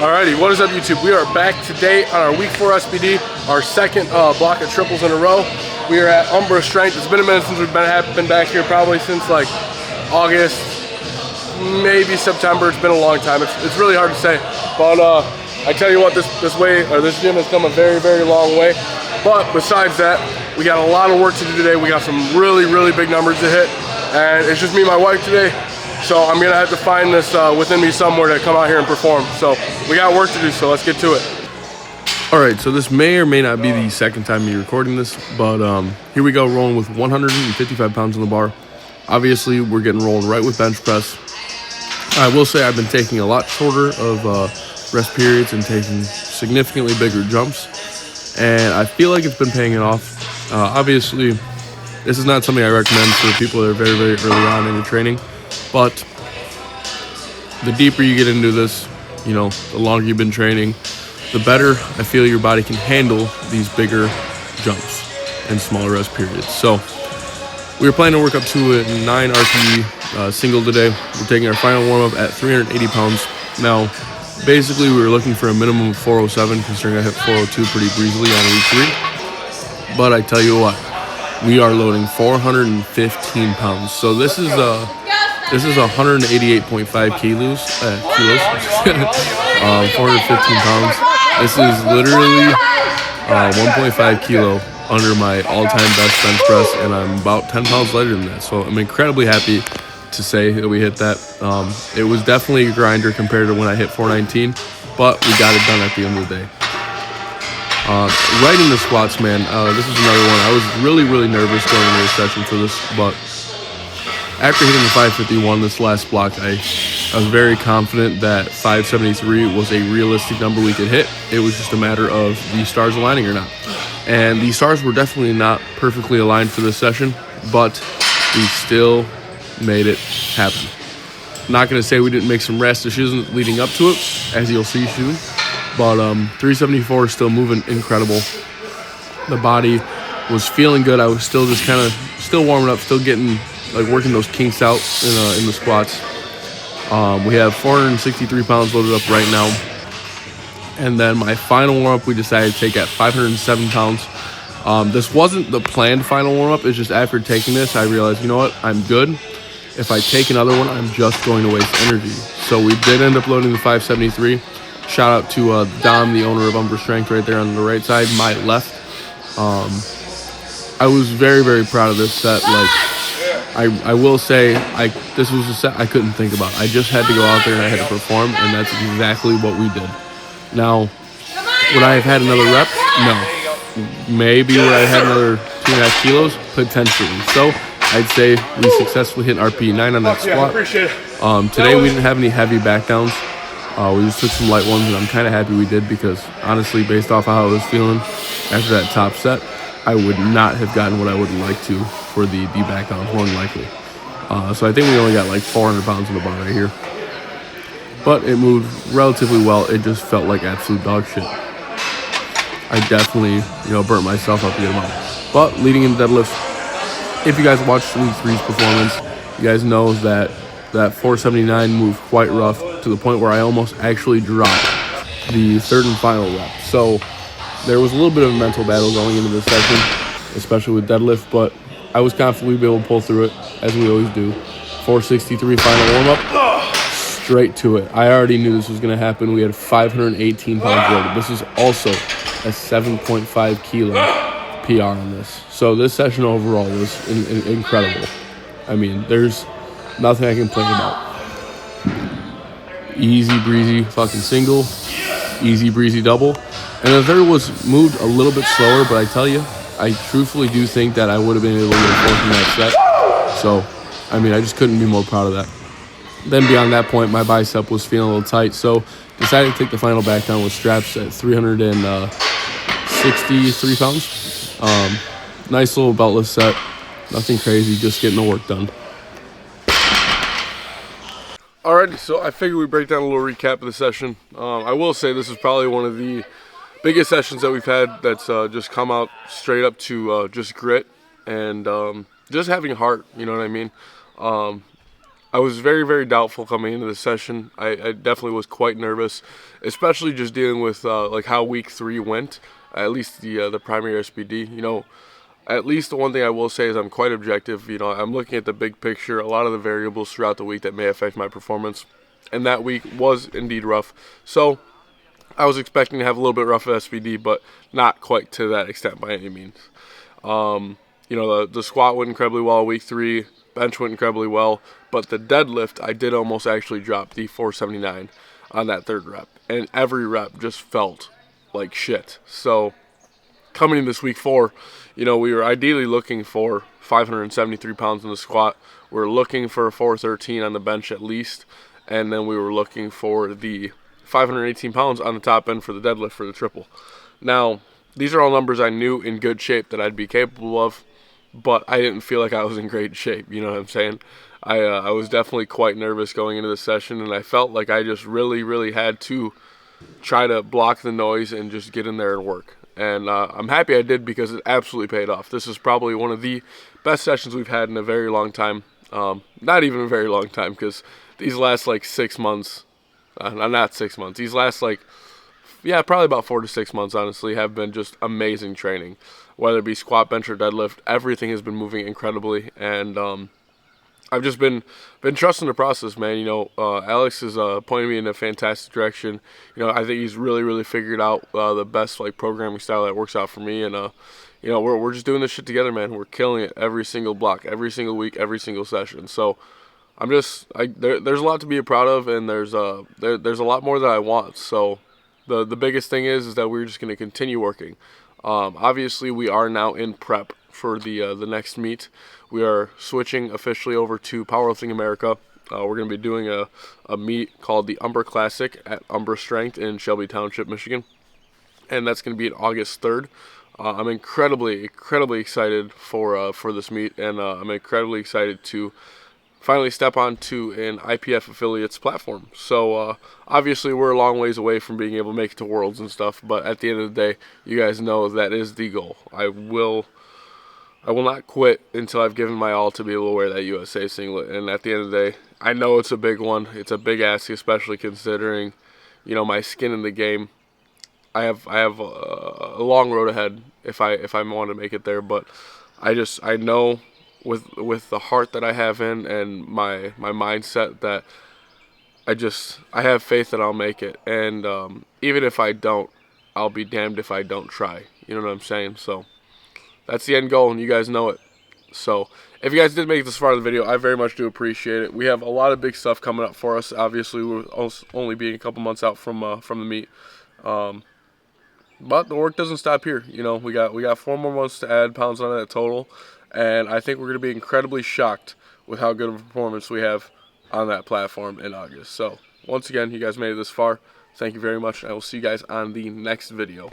Alrighty, what is up YouTube? We are back today on our week 4 SBD, our second block of triples in a row. We are at Umbra Strength. It's been a minute since we've been back here, probably since like August, maybe September. It's been a long time. It's really hard to say, but I tell you what, this gym has come a very, very long way. But besides that, we got a lot of work to do today. We got some really, really big numbers to hit, and it's just me and my wife today. So I'm gonna have to find this within me somewhere to come out here and perform. So we got work to do, so let's get to it. All right, so this may or may not be the second time you're recording this, but here we go, rolling with 155 pounds on the bar. Obviously, we're getting rolled right with bench press. I will say I've been taking a lot shorter of rest periods and taking significantly bigger jumps, and I feel like it's been paying it off. Obviously, this is not something I recommend for people that are very, very early on in the training. But the deeper you get into this, you know, the longer you've been training, the better I feel your body can handle these bigger jumps and smaller rest periods. So we were planning to work up to a 9 RPE single today. We're taking our final warm-up at 380 pounds. Now, basically we were looking for a minimum of 407, considering I hit 402 pretty breezily on week 3. But I tell you what, we are loading 415 pounds. So this is 188.5 kilos, 415 pounds. This is literally 1.5 kilo under my all-time best bench press, and I'm about 10 pounds lighter than that. So I'm incredibly happy to say that we hit that. It was definitely a grinder compared to when I hit 419, but we got it done at the end of the day. Right in the squats, man, this is another one. I was really, really nervous going into this session for this, but after hitting the 551 this last block, I was very confident that 573 was a realistic number we could hit. It was just a matter of the stars aligning or not. And the stars were definitely not perfectly aligned for this session, but we still made it happen. Not going to say we didn't make some rash decisions leading up to it, as you'll see soon, but 374 is still moving incredible. The body was feeling good. I was still just kind of still warming up, still getting like working those kinks out in the squats. We have 463 pounds loaded up right now. And then my final warm-up we decided to take at 507 pounds. This wasn't the planned final warm-up. It's just after taking this, I realized, you know what, I'm good. If I take another one, I'm just going to waste energy. So we did end up loading the 573. Shout out to Dom, the owner of Umbra Strength, right there on the right side, my left. I was very, very proud of this set. Like, I will say, this was a set I couldn't think about. I just had to go out there and I had to perform, and that's exactly what we did. Now, would I have had another rep? No. Maybe would I have had another 2.5 kilos? Potentially. So, I'd say we successfully hit RP 9 on that squat. Today we didn't have any heavy back downs. We just took some light ones, and I'm kind of happy we did because, honestly, based off of how I was feeling after that top set, I would not have gotten what I would like to for the back downs, more than likely. So I think we only got like 400 pounds on the bar right here. But it moved relatively well. It just felt like absolute dog shit. I definitely, burnt myself up a good amount. But leading into deadlifts, if you guys watched week 3's performance, you guys know that 479 moved quite rough to the point where I almost actually dropped the third and final rep. So there was a little bit of a mental battle going into this session, especially with deadlift, but I was confident we'd be able to pull through it, as we always do. 463 final warm-up, straight to it. I already knew this was going to happen. We had 518 pounds loaded. This is also a 7.5 kilo PR on this. So this session overall was incredible. I mean, there's nothing I can complain about. Easy breezy fucking single, easy breezy double. And the third was moved a little bit slower, but I tell you, I truthfully do think that I would have been able to get a fourth in that set. So, I mean, I just couldn't be more proud of that. Then beyond that point, my bicep was feeling a little tight, so decided to take the final back down with straps at 363 pounds. Nice little beltless set. Nothing crazy, just getting the work done. Alrighty, so I figured we'd break down a little recap of the session. I will say this is probably one of the biggest sessions that we've had that's just come out straight up to just grit and just having heart, you know what I mean? I was very, very doubtful coming into the session. I definitely was quite nervous, especially just dealing with like how week 3 went. At least the primary SBD. You know, at least the one thing I will say is I'm quite objective. You know, I'm looking at the big picture, a lot of the variables throughout the week that may affect my performance, and that week was indeed rough. So I was expecting to have a little bit rough SBD, but not quite to that extent by any means. You know, the squat went incredibly well week 3, bench went incredibly well, but the deadlift, I did almost actually drop the 479 on that 3rd rep, and every rep just felt like shit. So coming in this week 4, you know, we were ideally looking for 573 pounds in the squat. We were looking for 413 on the bench at least, and then we were looking for the 518 pounds on the top end for the deadlift for the triple. Now, these are all numbers I knew in good shape that I'd be capable of, but I didn't feel like I was in great shape, you know what I'm saying? I was definitely quite nervous going into the session, and I felt like I just really, really had to try to block the noise and just get in there and work. And I'm happy I did because it absolutely paid off. This is probably one of the best sessions we've had in a very long time. Not even a very long time, because these last like 6 months, not 6 months, these last like, yeah, probably about 4 to 6 months, honestly, have been just amazing training. Whether it be squat, bench, or deadlift, everything has been moving incredibly, and I've just been trusting the process, man. You know, Alex is pointing me in a fantastic direction. You know, I think he's really, really figured out the best like programming style that works out for me, and you know, we're just doing this shit together, man. We're killing it every single block, every single week, every single session. So there's a lot to be proud of, and there's a lot more that I want. So the biggest thing is that we're just going to continue working. Obviously, we are now in prep for the next meet. We are switching officially over to Powerlifting America. We're going to be doing a meet called the Umbra Classic at Umbra Strength in Shelby Township, Michigan, and that's going to be on August 3rd. I'm incredibly excited for this meet, and I'm incredibly excited to finally step onto an IPF affiliates platform. So obviously we're a long ways away from being able to make it to Worlds and stuff, but at the end of the day, you guys know that is the goal. I will not quit until I've given my all to be able to wear that USA singlet. And at the end of the day, I know it's a big one. It's a big ask, especially considering, you know, my skin in the game. I have a long road ahead if I want to make it there, but I know with the heart that I have in and my mindset that I have faith that I'll make it. And even if I don't, I'll be damned if I don't try. You know what I'm saying? So that's the end goal, and you guys know it. So if you guys did make it this far in the video, I very much do appreciate it. We have a lot of big stuff coming up for us. Obviously, we're only being a couple months out from the meet. But the work doesn't stop here. You know, we got 4 more months to add pounds on that total, and I think we're going to be incredibly shocked with how good of a performance we have on that platform in August. So once again, you guys made it this far. Thank you very much, and I will see you guys on the next video.